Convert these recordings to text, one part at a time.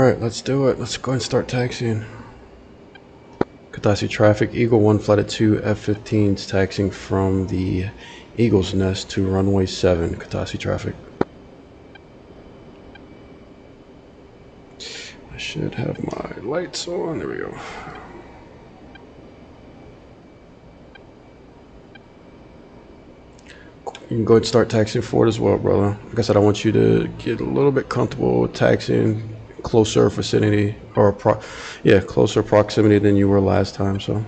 Alright, let's do it. Let's go and start taxiing. Katasi traffic, Eagle 1 flight at 2 F-15s taxiing from the Eagle's Nest to runway 7. Katasi traffic. I should have my lights on. There we go. You can go ahead and start taxiing forward as well, brother. Like I said, I want you to get a little bit comfortable with taxiing closer vicinity, or closer proximity than you were last time, so.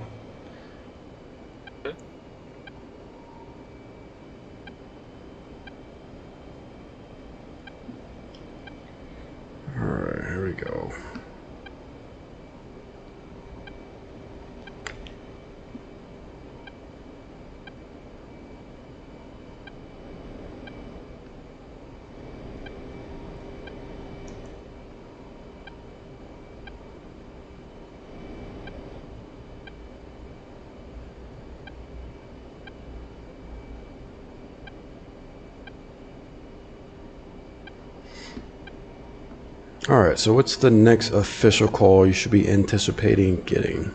Alright, here we go. Alright, so what's the next official call you should be anticipating getting?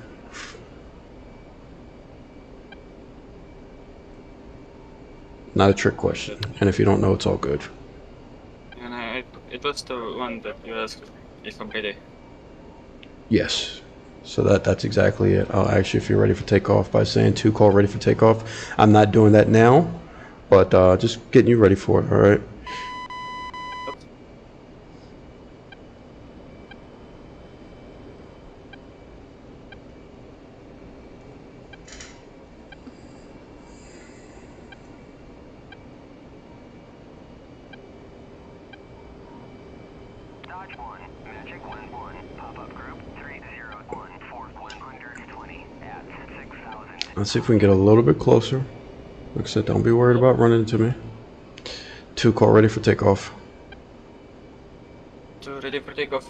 Not a trick question, and if you don't know, it's all good. It was the one that you asked if I'm ready. Yes, so that's exactly it. I'll ask you if you're ready for takeoff by saying 2 call ready for takeoff. I'm not doing that now, but just getting you ready for it, alright? Let's see if we can get a little bit closer. Like I said, don't be worried about running into me. 2 call ready for takeoff. 2 ready for takeoff.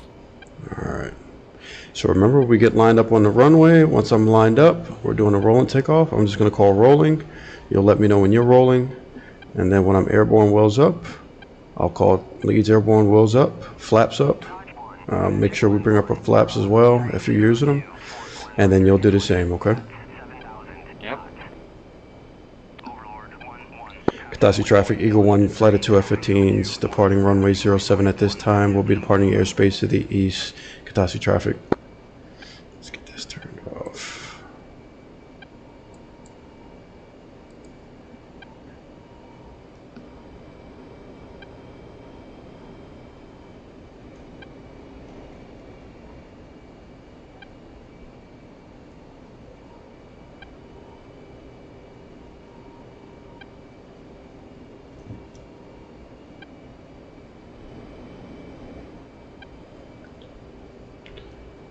Alright. So remember, we get lined up on the runway. Once I'm lined up, we're doing a roll and takeoff. I'm just going to call rolling. You'll let me know when you're rolling. And then when I'm airborne wheels up, I'll call leads airborne wheels up, flaps up. Make sure we bring up our flaps as well if you're using them. And then you'll do the same, okay? Yep. Katasi traffic, Eagle 1 flight of 2 F-15s departing runway 07 at this time. We'll be departing airspace to the east. Katasi traffic. Let's get this turned off.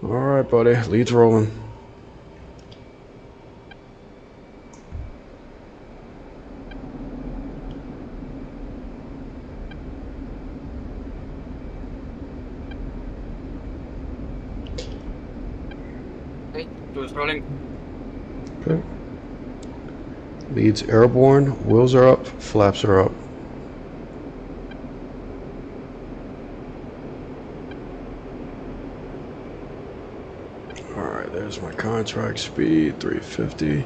Alright, buddy. Leads rolling. Okay, 2 is rolling. Okay. Leads airborne, wheels are up, flaps are up. Alright, there's my contract speed, 350.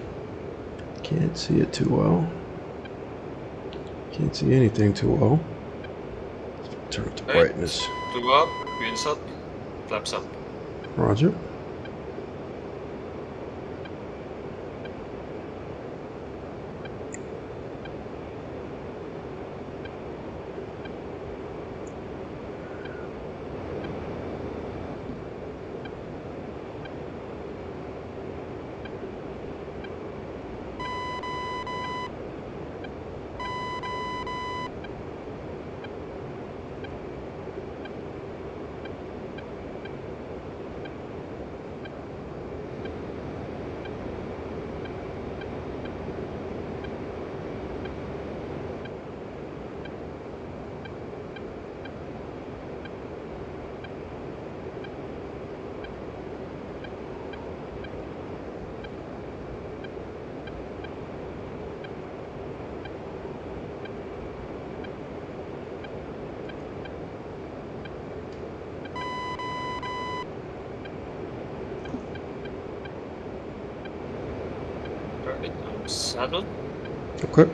Can't see it too well. Can't see anything too well. Turn up the brightness. 2 up, wheels up, flaps up. Roger. Alright, I'm saddled. Okay.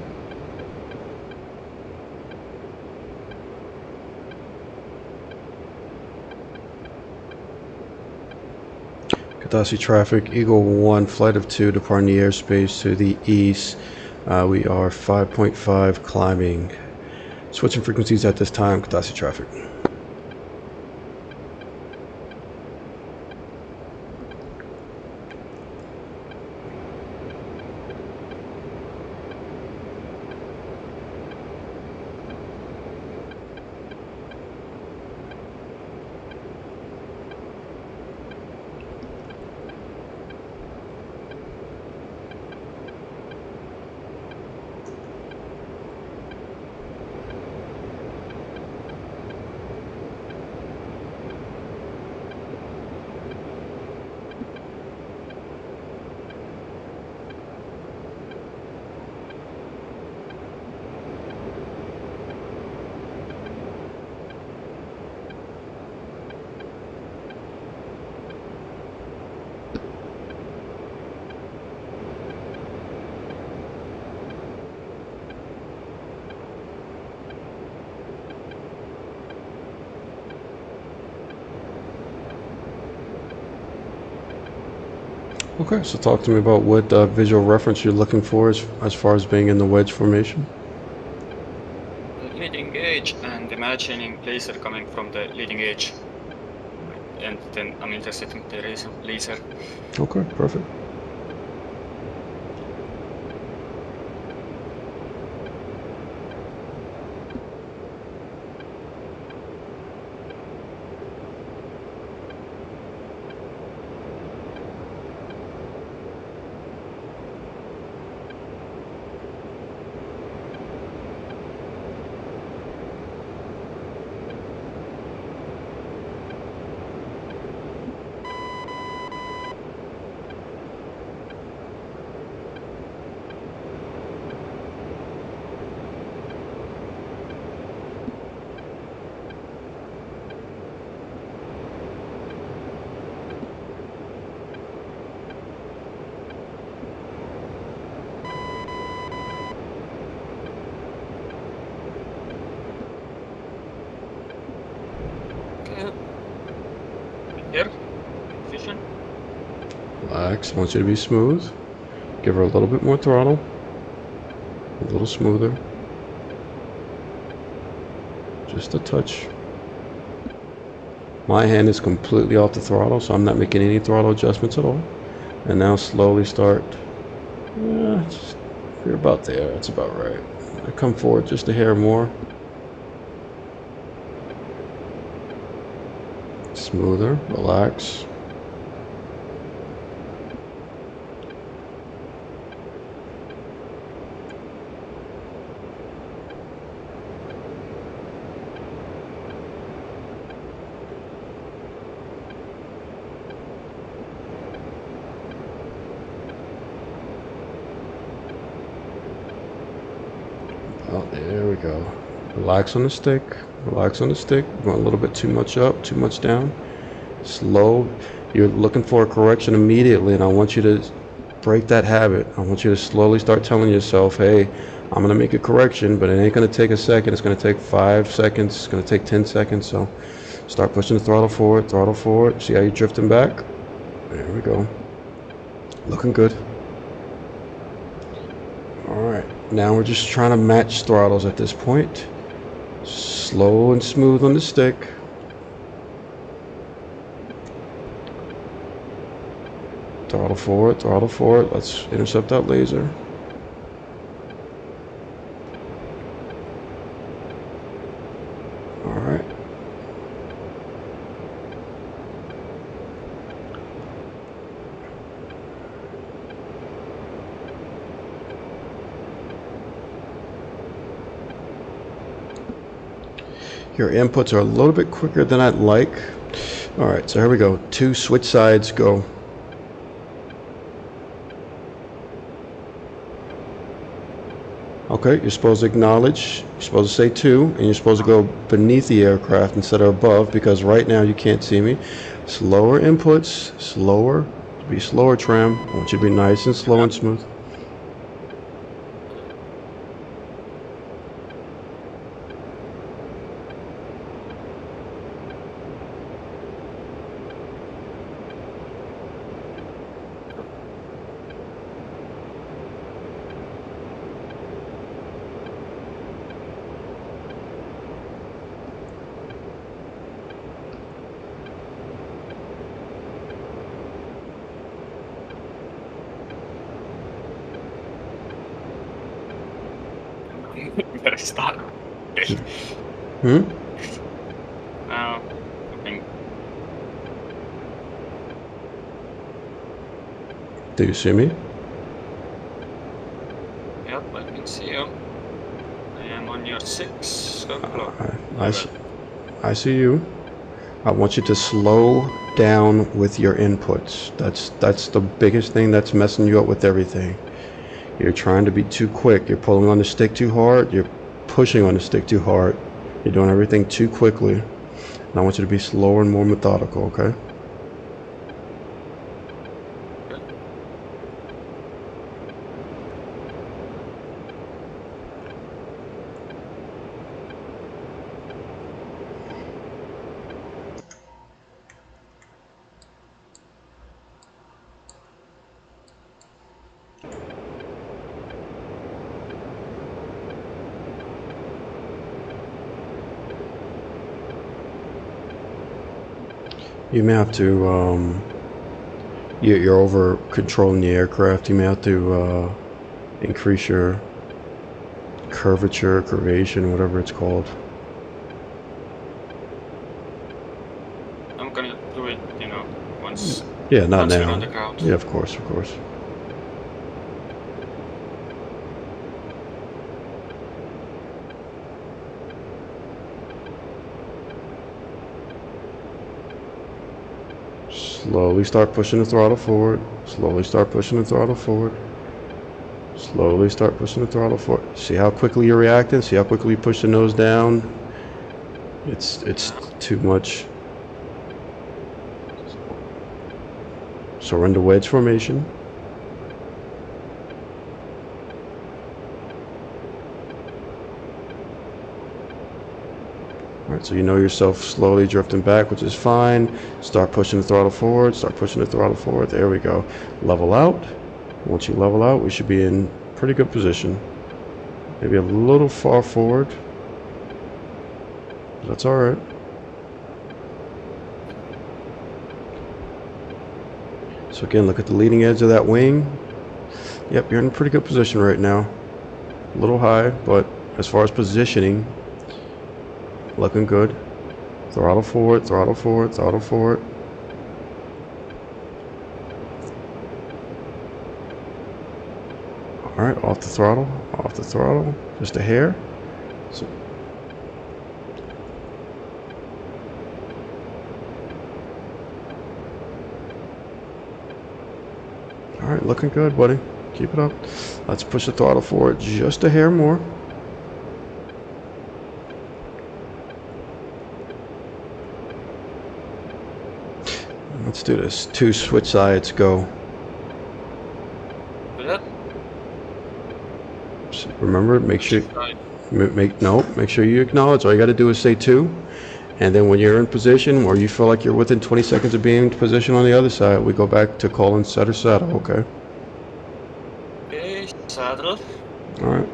Kadasi traffic, Eagle 1, flight of 2, departing the airspace to the east. We are 5.5 climbing. Switching frequencies at this time, Kadasi traffic. Okay, so talk to me about what visual reference you're looking for as far as being in the wedge formation. Leading edge and imagining laser coming from the leading edge. And then I'm intercepting the laser. Okay, perfect. Here, position. Relax, I want you to be smooth. Give her a little bit more throttle. A little smoother. Just a touch. My hand is completely off the throttle, so I'm not making any throttle adjustments at all. And now slowly start. You're about there, that's about right. I come forward just a hair more. Smoother, relax. Oh, there we go. Relax on the stick. Relax on the stick. Going a little bit too much up, too much down. Slow. You're looking for a correction immediately, and I want you to break that habit. I want you to slowly start telling yourself, hey, I'm going to make a correction, but it ain't going to take a second. It's going to take 5 seconds. It's going to take 10 seconds. So start pushing the throttle forward, throttle forward. See how you're drifting back? There we go. Looking good. Alright, now we're just trying to match throttles at this point. Slow and smooth on the stick. Throttle forward, throttle forward. Let's intercept that laser. Alright. Your inputs are a little bit quicker than I'd like. Alright, so here we go. 2, switch sides, go. Okay, you're supposed to acknowledge, you're supposed to say 2, and you're supposed to go beneath the aircraft instead of above, because right now you can't see me. Slower inputs, slower, be slower, Tram. I want you to be nice and slow and smooth. Very stuck. Hmm? Now, I think Do you see me? yep, I can see you. I am on your 6 o'clock. I see you. I want you to slow down with your inputs. That's the biggest thing that's messing you up with everything. You're trying to be too quick. You're pulling on the stick too hard. You're pushing on the stick too hard. You're doing everything too quickly. And I want you to be slower and more methodical, okay? You may have to, you're over controlling the aircraft. You may have to increase your curvation, whatever it's called. I'm gonna do it, you know, once. Yeah, not once we're now. on the ground. Yeah, of course, of course. Slowly start pushing the throttle forward. Slowly start pushing the throttle forward. Slowly start pushing the throttle forward. See how quickly you're reacting? See how quickly you push the nose down? It's too much. So we're into wedge formation. Alright, so you know yourself slowly drifting back, which is fine. Start pushing the throttle forward. Start pushing the throttle forward. There we go. Level out. Once you level out, we should be in pretty good position. Maybe a little far forward. That's alright. So again, look at the leading edge of that wing. Yep, you're in a pretty good position right now. A little high, but as far as positioning, looking good. Throttle forward, throttle forward, throttle forward. Alright, off the throttle, just a hair. So, alright, looking good, buddy. Keep it up. Let's push the throttle forward just a hair more. Let's do this. 2 switch sides, go. Do that? Remember, make sure make sure you acknowledge. All you got to do is say 2, and then when you're in position or you feel like you're within 20 seconds of being in position on the other side, we go back to calling set or saddle. Okay. Okay, saddle. All right.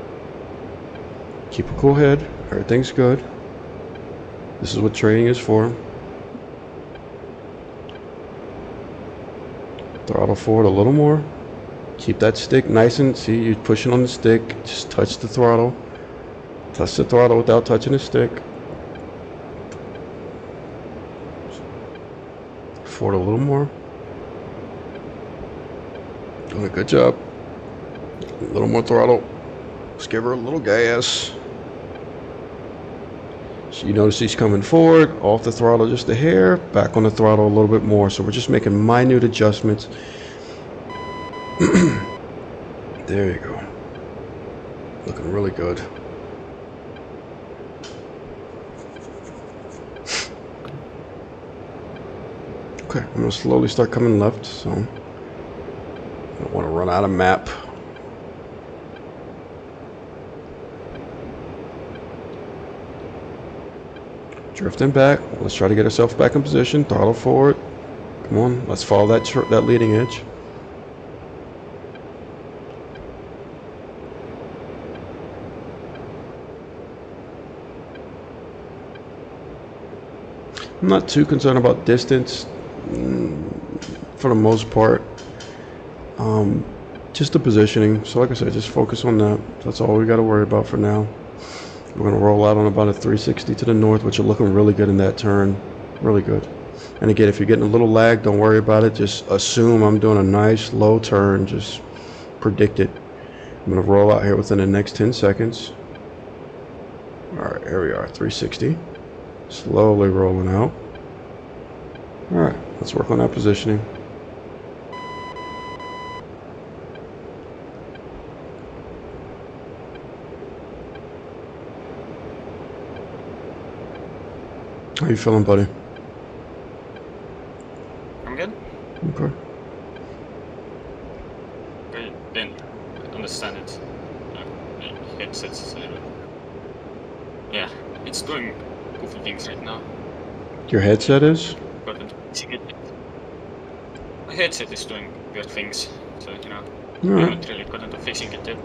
Keep a cool head. Everything's good. This is what training is for. Throttle forward a little more. Keep that stick nice and, see, you're pushing on the stick. Just touch the throttle. Touch the throttle without touching the stick. Forward a little more. Doing a good job. A little more throttle. Let's give her a little gas. So you notice he's coming forward, off the throttle just a hair, back on the throttle a little bit more. So we're just making minute adjustments. There you go. Looking really good. Okay, I'm gonna slowly start coming left, so I don't want to run out of map. Drifting back. Let's try to get ourselves back in position. Throttle forward. Come on, let's follow that leading edge. I'm not too concerned about distance for the most part. Just the positioning. So like I said, just focus on that. That's all we got to worry about for now. We're going to roll out on about a 360 to the north, which are looking really good in that turn. Really good. And again, if you're getting a little lag, don't worry about it. Just assume I'm doing a nice low turn. Just predict it. I'm going to roll out here within the next 10 seconds. Alright, here we are, 360. Slowly rolling out. Alright, let's work on that positioning. How you feeling, buddy? I'm good. Okay. I didn't understand it. The headset's a little bit. Yeah, it's doing goofy things right now. Your headset is? Got into fixing it. My headset is doing weird things, so you know, I Alright. haven't really got into fixing it yet.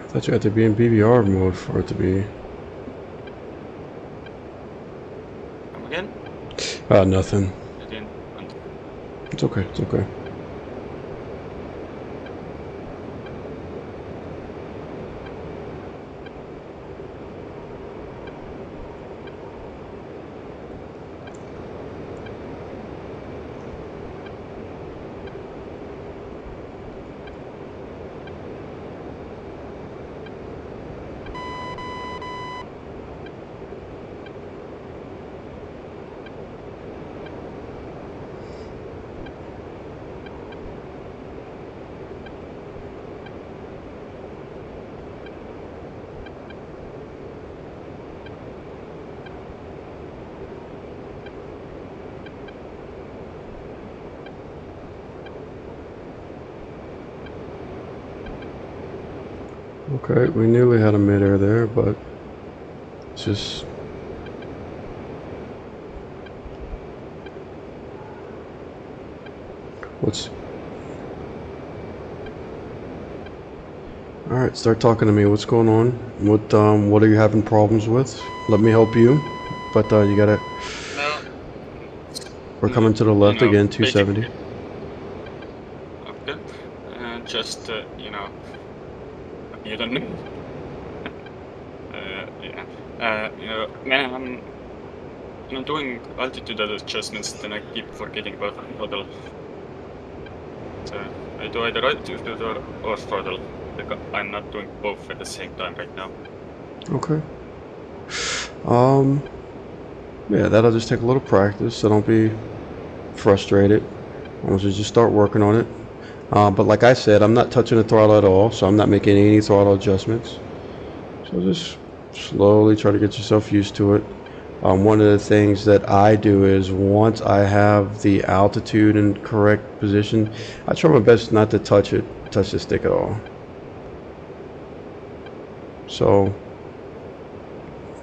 I thought you had to be in BBR mode for it to be. Come again? Nothing. I didn't want. It's okay, it's okay. Okay, we nearly had a mid-air there, but it's just... What's... Alright, start talking to me. What's going on? What are you having problems with? Let me help you. But, you gotta... No. We're coming to the left again, 270. Okay. Just, you know, you don't know. Yeah. You know, man, I'm doing altitude adjustments, then I keep forgetting about throttle. So I do either altitude or throttle. Like I'm not doing both at the same time right now. Okay. Yeah, that'll just take a little practice, so don't be frustrated. I want you to just start working on it. But like I said, I'm not touching the throttle at all, so I'm not making any throttle adjustments. So just slowly try to get yourself used to it. One of the things that I do is once I have the altitude in correct position, I try my best not to touch the stick at all. So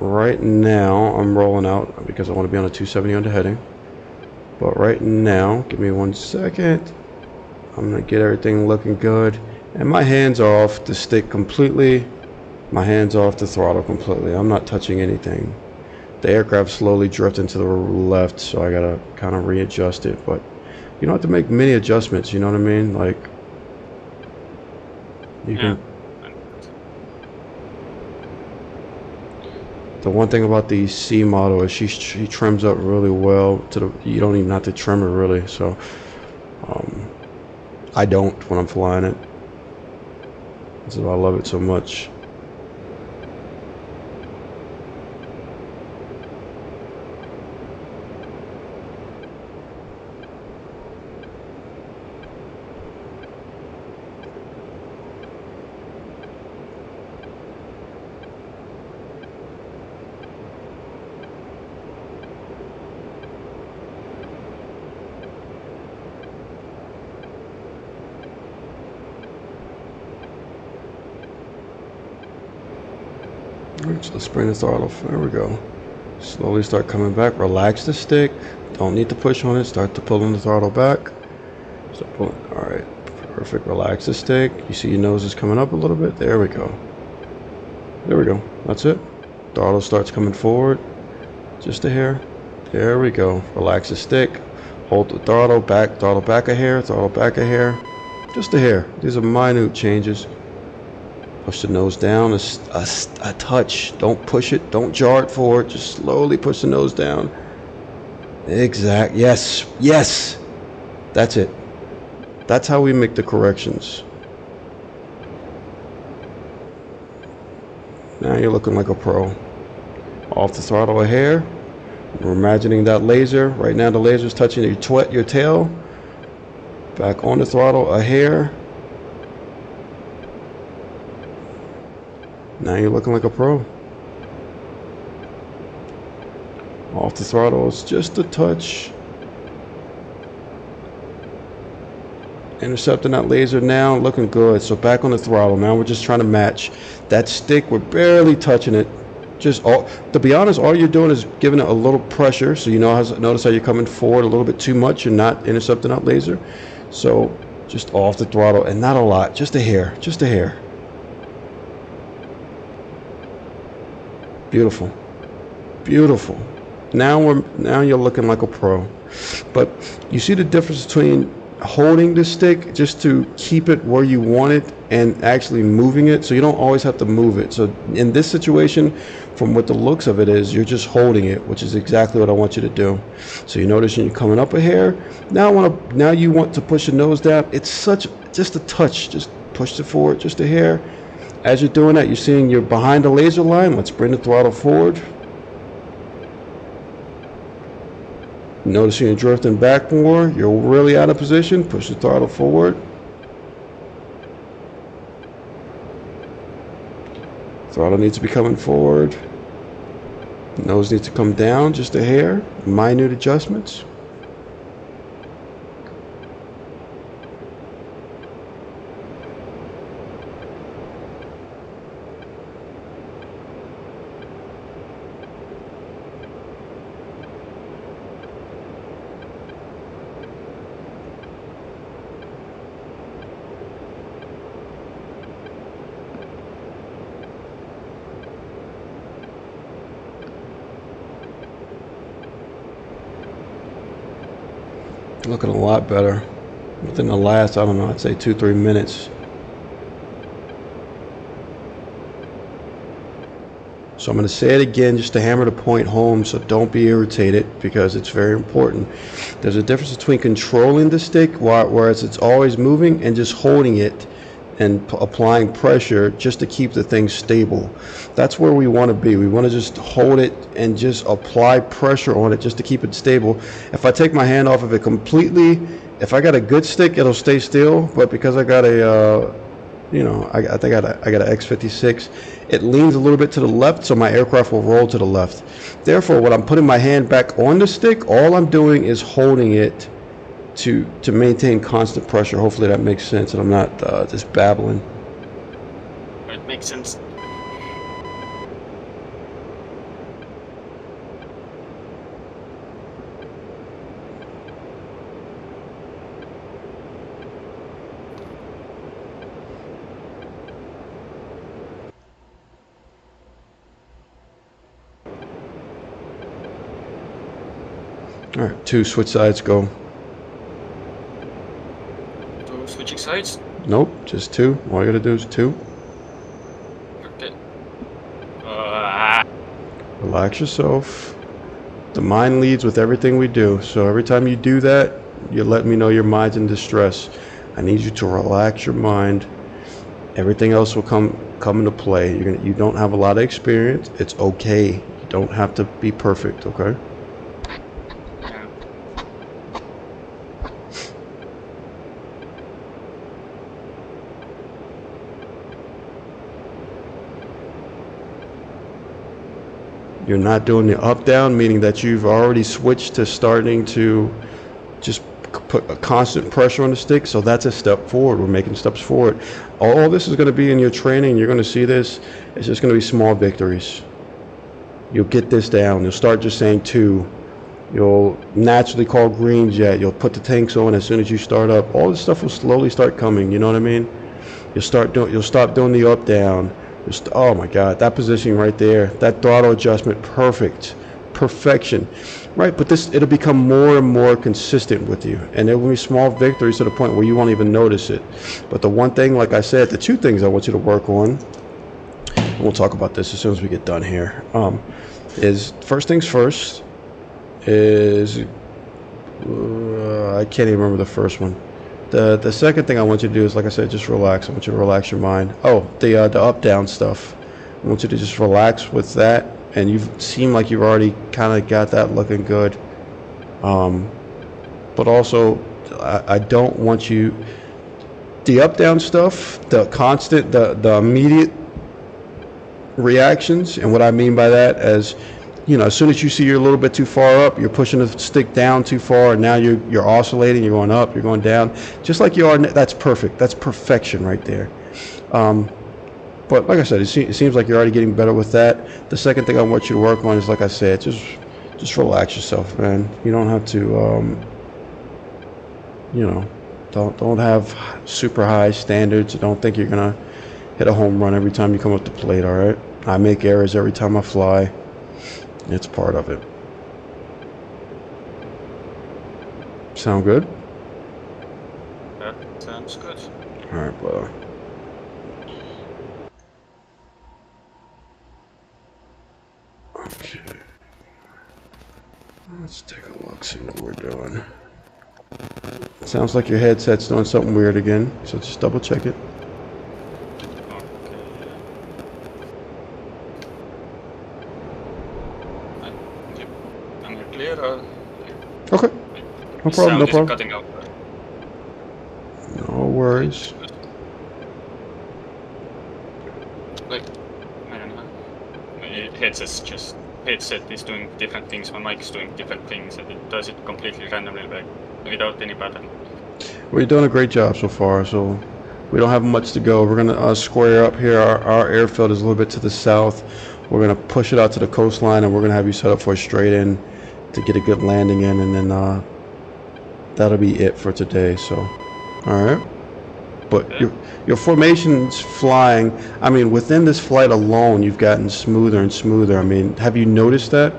right now I'm rolling out because I want to be on a 270 under heading. But right now, give me 1 second. I'm gonna get everything looking good. And my hands are off the stick completely. My hands off the throttle completely. I'm not touching anything. The aircraft slowly drifting to the left, so I gotta kind of readjust it. But you don't have to make many adjustments, you know what I mean? Like, you can... The one thing about the C model is she trims up really well to the... You don't even have to trim her really, so... I don't when I'm flying it. That's why I love it so much. Alright, so let's bring the throttle. There we go. Slowly start coming back. Relax the stick. Don't need to push on it. Start to pulling the throttle back. Start pulling. Alright. Perfect. Relax the stick. You see your nose is coming up a little bit. There we go. There we go. That's it. Throttle starts coming forward. Just a hair. There we go. Relax the stick. Hold the throttle back a hair, throttle back a hair. Just a hair. These are minute changes. Push the nose down a touch. Don't push it. Don't jar it forward. Just slowly push the nose down. Exact. Yes. Yes. That's it. That's how we make the corrections. Now you're looking like a pro. Off the throttle a hair. We're imagining that laser. Right now the laser is touching your tail. Back on the throttle a hair. Now you're looking like a pro. Off the throttle, it's just a touch. Intercepting that laser now, looking good. So back on the throttle. Now we're just trying to match that stick. We're barely touching it. Just to be honest, all you're doing is giving it a little pressure. So you know, notice how you're coming forward a little bit too much. You're not intercepting that laser. So just off the throttle, and not a lot, just a hair, just a hair. Beautiful, beautiful. Now you're looking like a pro. But you see the difference between holding the stick just to keep it where you want it and actually moving it, so you don't always have to move it. So in this situation, from what the looks of it is, you're just holding it, which is exactly what I want you to do. So you notice you're coming up a hair. Now you want to push the nose down. It's just a touch. Just push it forward, just a hair. As you're doing that, you're seeing you're behind the laser line. Let's bring the throttle forward. Noticing you're drifting back more. You're really out of position. Push the throttle forward. Throttle needs to be coming forward. Nose needs to come down just a hair. Minute adjustments. Looking a lot better within the last, I don't know, I'd say 2-3 minutes. So I'm going to say it again just to hammer the point home, so don't be irritated, because it's very important. There's a difference between controlling the stick, whereas it's always moving, and just holding it and applying pressure just to keep the thing stable. That's where we want to be. We want to just hold it and just apply pressure on it just to keep it stable. If I take my hand off of it completely, if I got a good stick, it'll stay still. But because I got a, I think I got an X-56, it leans a little bit to the left, so my aircraft will roll to the left. Therefore, when I'm putting my hand back on the stick, all I'm doing is holding it to maintain constant pressure. Hopefully that makes sense and I'm not just babbling. It makes sense. All right, 2, switch sides, go. Switching sides? Nope, just 2. All you gotta do is 2. Okay. Relax yourself. The mind leads with everything we do. So every time you do that, you let me know your mind's in distress. I need you to relax your mind. Everything else will come into play. You don't have a lot of experience. It's okay. You don't have to be perfect, okay? You're not doing the up-down, meaning that you've already switched to starting to just put a constant pressure on the stick. So that's a step forward. We're making steps forward. All this is going to be in your training. You're going to see this, It's just going to be small victories. You'll get this down. You'll start just saying 2. You'll naturally call green jet. You'll put the tanks on as soon as you start up. All this stuff will slowly start coming. You know what I mean? You'll stop doing the up down. Oh my God, that positioning right there, that throttle adjustment, perfection, right? But it'll become more and more consistent with you, and there will be small victories to the point where you won't even notice it. But the one thing, like I said, the 2 things I want you to work on, and we'll talk about this as soon as we get done here, is first things first is I can't even remember the first one. The second thing I want you to do is, like I said, just relax. I want you to relax your mind. Oh, the up down stuff. I want you to just relax with that, and you seem like you've already kind of got that looking good. But also, I don't want you, the up down stuff, the constant, the immediate reactions, and what I mean by that is, you know, as soon as you see you're a little bit too far up, you're pushing the stick down too far, and now you're oscillating, you're going up, you're going down, just like you are. That's perfect. That's perfection right there. But like I said, it seems like you're already getting better with that. The second thing I want you to work on is, like I said, just relax yourself, man. You don't have to, you know, don't have super high standards. Don't think you're gonna hit a home run every time you come up the plate. All right, I make errors every time I fly. It's part of it. Sound good? That sounds good. All right, brother. Okay. Let's take a look, see what we're doing. Sounds like your headset's doing something weird again, so just double check it. Okay. No problem, no problem. Cutting out. No worries. Like, I don't know. My headset is doing different things, my mic is doing different things, and it does it completely randomly, like, without any pattern. Well, you're doing a great job so far, so we don't have much to go. We're going to square up here. Our airfield is a little bit to the south. We're going to push it out to the coastline, and we're going to have you set up for a straight in to get a good landing in, and then that'll be it for today. So, all right. But your formation's flying. I mean, within this flight alone, you've gotten smoother and smoother. I mean, have you noticed that?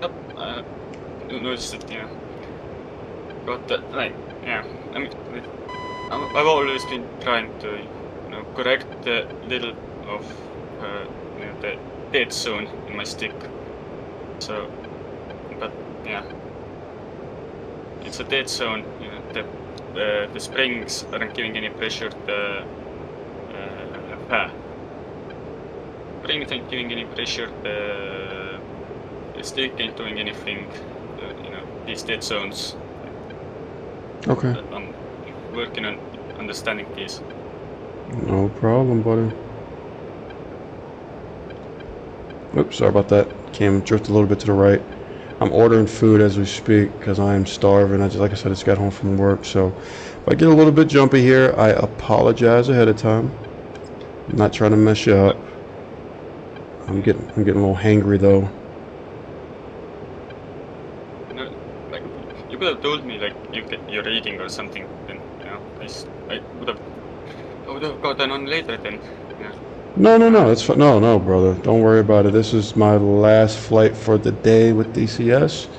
Yep, I noticed it, yeah. But like, yeah, I mean, I've always been trying to, you know, correct the little of you know, the dead zone in my stick. So. But yeah, it's a dead zone. You know, the springs aren't giving any pressure. The springs aren't giving any pressure. The stick ain't doing anything. You know, these dead zones. Okay. I'm working on understanding these. No problem, buddy. Oops, sorry about that. Cam drifted a little bit to the right. I'm ordering food as we speak because I am starving. Like I said, I just got home from work, so if I get a little bit jumpy here, I apologize ahead of time. I'm not trying to mess you up. I'm getting a little hangry though. No, like, you could have told me like you're eating or something. Then you know, I would have gotten on later then. Yeah. No, it's fine. No, brother. Don't worry about it. This is my last flight for the day with DCS.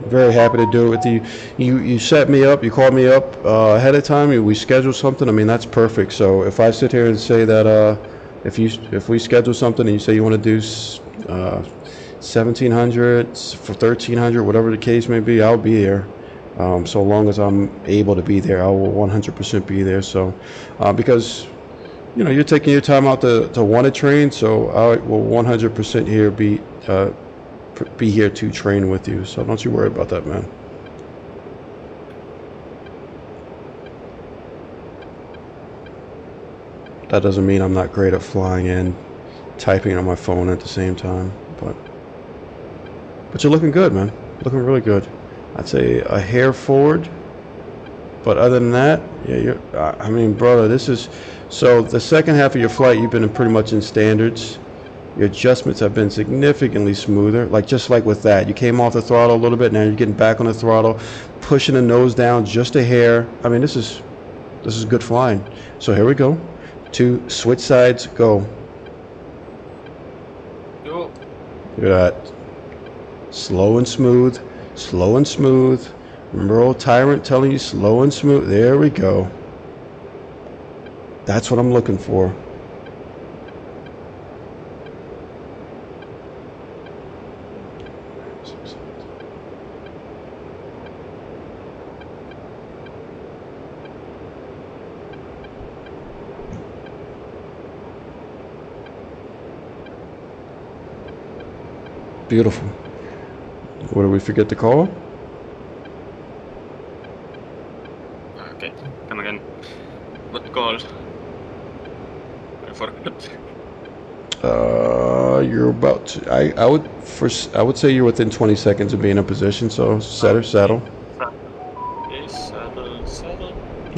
Very happy to do it with you. You set me up. You called me up ahead of time. We scheduled something. I mean, that's perfect. So if I sit here and say that if we schedule something and you say you want to do 1700 for 1300, whatever the case may be, I'll be here. So long as I'm able to be there, I will 100% be there. So, because, you know, you're taking your time out to want to train, so I will 100% here be here to train with you. So don't you worry about that, man. That doesn't mean I'm not great at flying and typing on my phone at the same time, but you're looking good, man. Looking really good. I'd say a hair forward, but other than that, yeah, I mean, brother, this is So the second half of your flight, you've been pretty much in standards. Your adjustments have been significantly smoother. Like just like with that, you came off the throttle a little bit. Now you're getting back on the throttle, pushing the nose down just a hair. I mean, this is good flying. So here we go. 2 switch sides, go. Yo. Look at that. Slow and smooth. Slow and smooth. Remember old Tyrant telling you slow and smooth? There we go. That's what I'm looking for. Beautiful. What did we forget to call? Okay, come again. What call? I forgot. You're about to, I would say you're within 20 seconds of being in position, so set her saddle. Okay, saddle.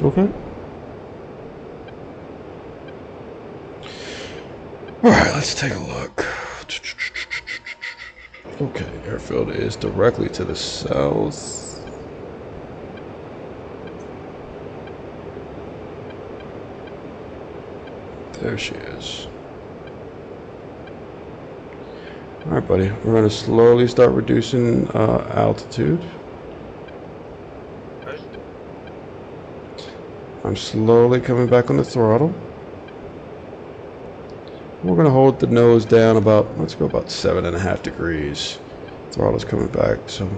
Okay. Alright, let's take a look. Okay, airfield is directly to the south. There she is. Alright, buddy. We're going to slowly start reducing altitude. Right. I'm slowly coming back on the throttle. We're going to hold the nose down about, let's go about 7.5 degrees. Throttle's coming back, so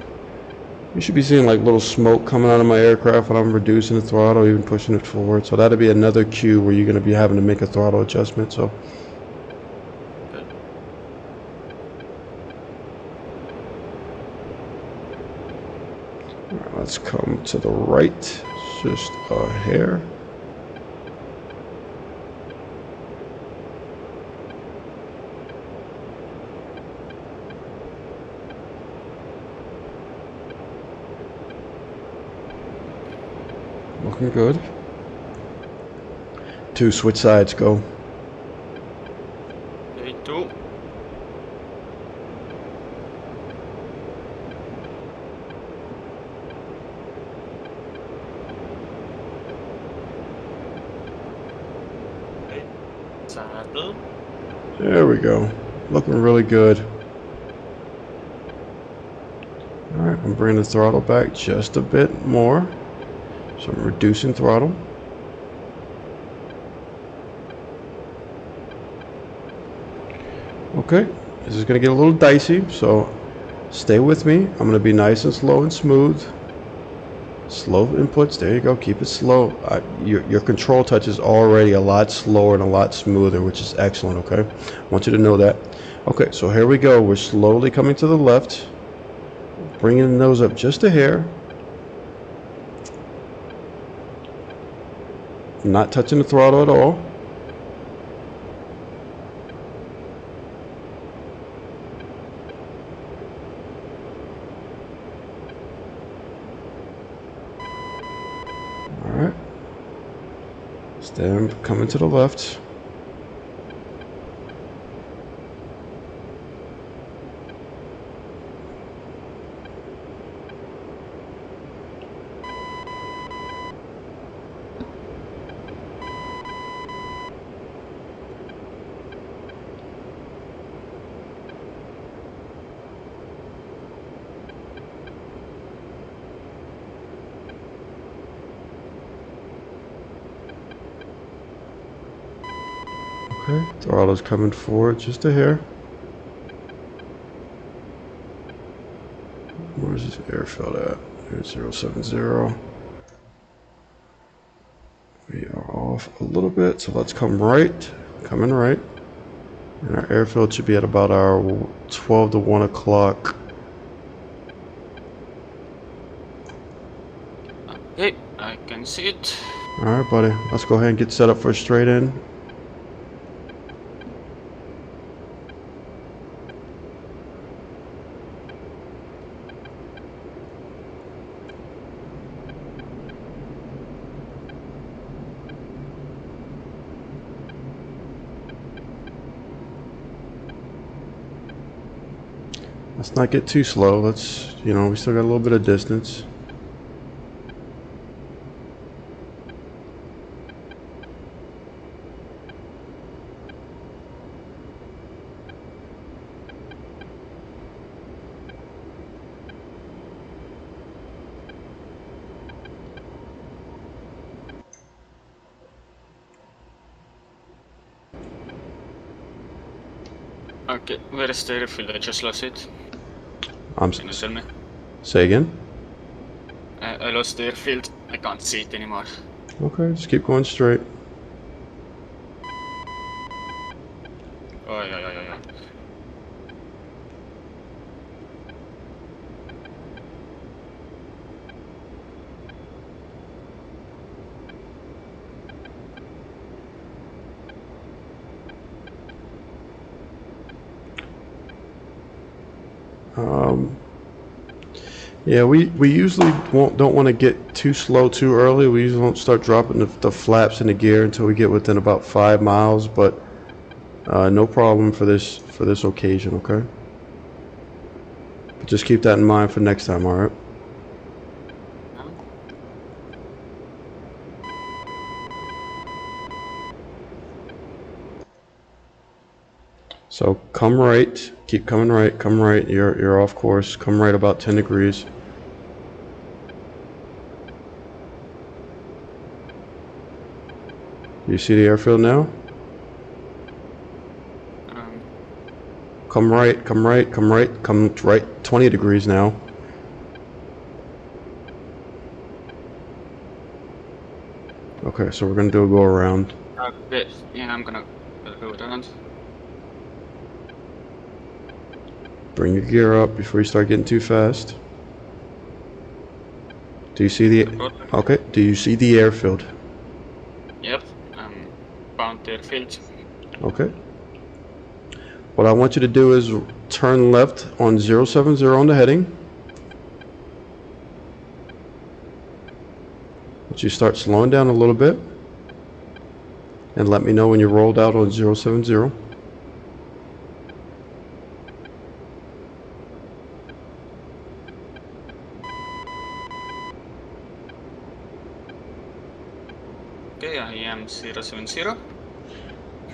you should be seeing like little smoke coming out of my aircraft when I'm reducing the throttle, even pushing it forward. So that'll be another cue where you're going to be having to make a throttle adjustment. So alright, let's come to the right, just a hair. Looking good. 2 switch sides, go. Okay, 2. Okay, saddle. There we go. Looking really good. Alright, I'm bringing the throttle back just a bit more. So I'm reducing throttle. Okay, this is going to get a little dicey, so stay with me. I'm going to be nice and slow and smooth. Slow inputs, there you go, keep it slow. Your control touch is already a lot slower and a lot smoother, which is excellent, okay? I want you to know that. Okay, so here we go. We're slowly coming to the left. Bringing the nose up just a hair. Not touching the throttle at all. Alright. Stand coming to the left. Okay, throttle's coming forward just a hair. Where's this airfield at? There's 070. We are off a little bit, so let's come right, coming right. And our airfield should be at about our 12 to 1 o'clock. Okay, I can see it. Alright, buddy, let's go ahead and get set up for a straight in. Let's not get too slow. Let's, you know, we still got a little bit of distance. Okay, where is the airfield? I just lost it. I'm Can you tell me? Say again. I lost the airfield. I can't see it anymore. Okay, just keep going straight. Oh, yeah. Yeah, we usually don't want to get too slow too early. We usually don't start dropping the flaps in the gear until we get within about 5 miles, but no problem for this occasion, okay? But just keep that in mind for next time, all right? So come right, keep coming right, come right. You're off course. Come right about 10 degrees. You see the airfield now? Come right, come right, come right, come right 20 degrees now. Okay, so we're gonna do a go around. Okay, yeah, I'm gonna go around. Bring your gear up before you start getting too fast. Do you see the... Okay, do you see the airfield? Yep, found the airfield. Okay. What I want you to do is turn left on 070 on the heading. Once you start slowing down a little bit, and let me know when you're rolled out on 070. Okay, I am 070.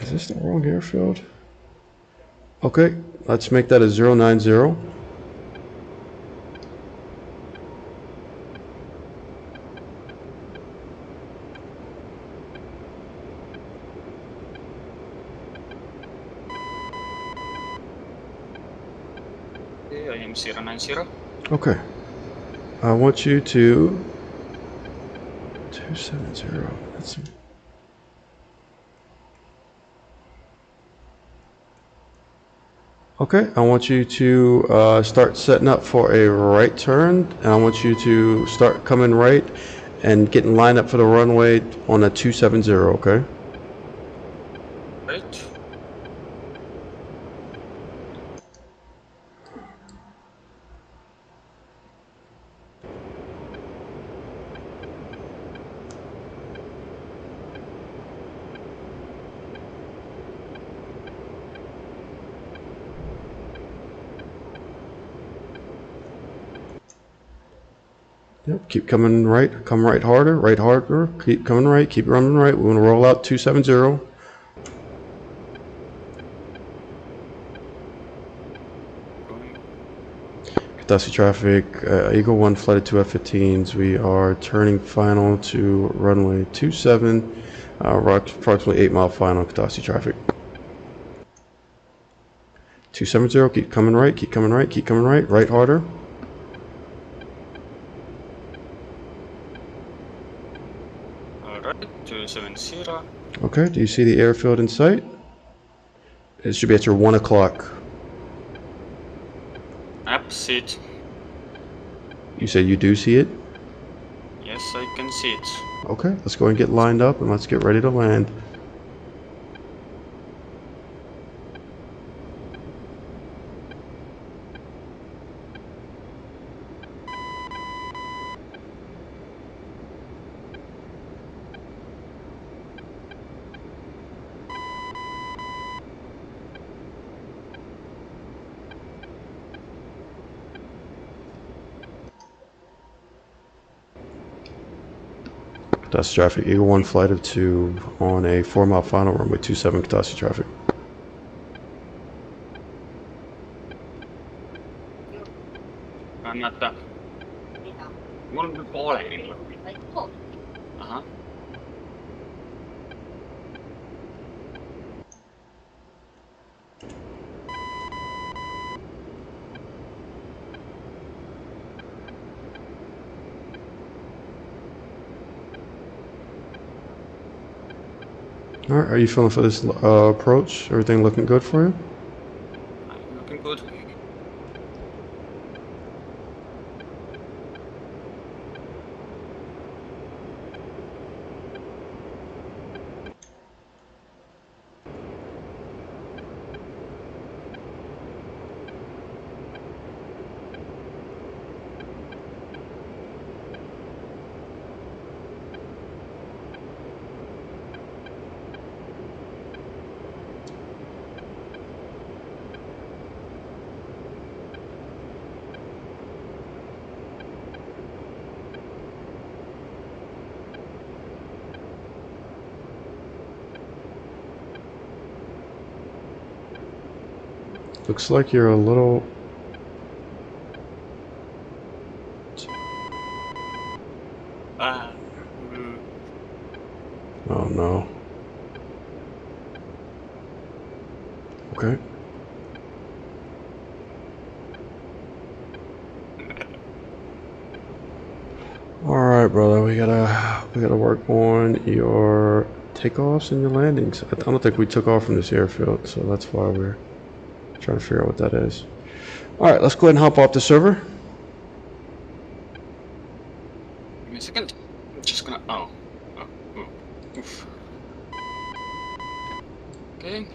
Is this the wrong airfield? Okay, let's make that a 090. Okay, I am 090. Okay. I want you to 270. That's okay. I want you to start setting up for a right turn, and I want you to start coming right and getting lined up for the runway on a 270. Okay. Right. Yep. Keep coming right. Come right harder. Right harder. Keep coming right. Keep running right. We're gonna roll out 270. Dusty traffic, Eagle 1 flighted 2 F-15s. We are turning final to runway 27, approximately 8 mile final, Dusty traffic. 270, keep coming right, keep coming right, keep coming right, right harder. Alright, 270. Okay, do you see the airfield in sight? It should be at your 1 o'clock. App, see it. You said you do see it? Yes, I can see it. Okay, let's go and get lined up and let's get ready to land. Katashi traffic. Eagle 1 flight of 2 on a 4-mile final runway 27 Katashi traffic. Kannattaa. Mulla on nyt olehdilla. Aha. All right, are you feeling for this approach? Everything looking good for you? Looking good. Looks like you're a little... Oh no. Okay. All right, brother. We gotta work on your takeoffs and your landings. I don't think we took off from this airfield, so that's why we're trying to figure out what that is. All right, let's go ahead and hop off the server. Give me a second. I'm just gonna. Oh. Oof. Okay.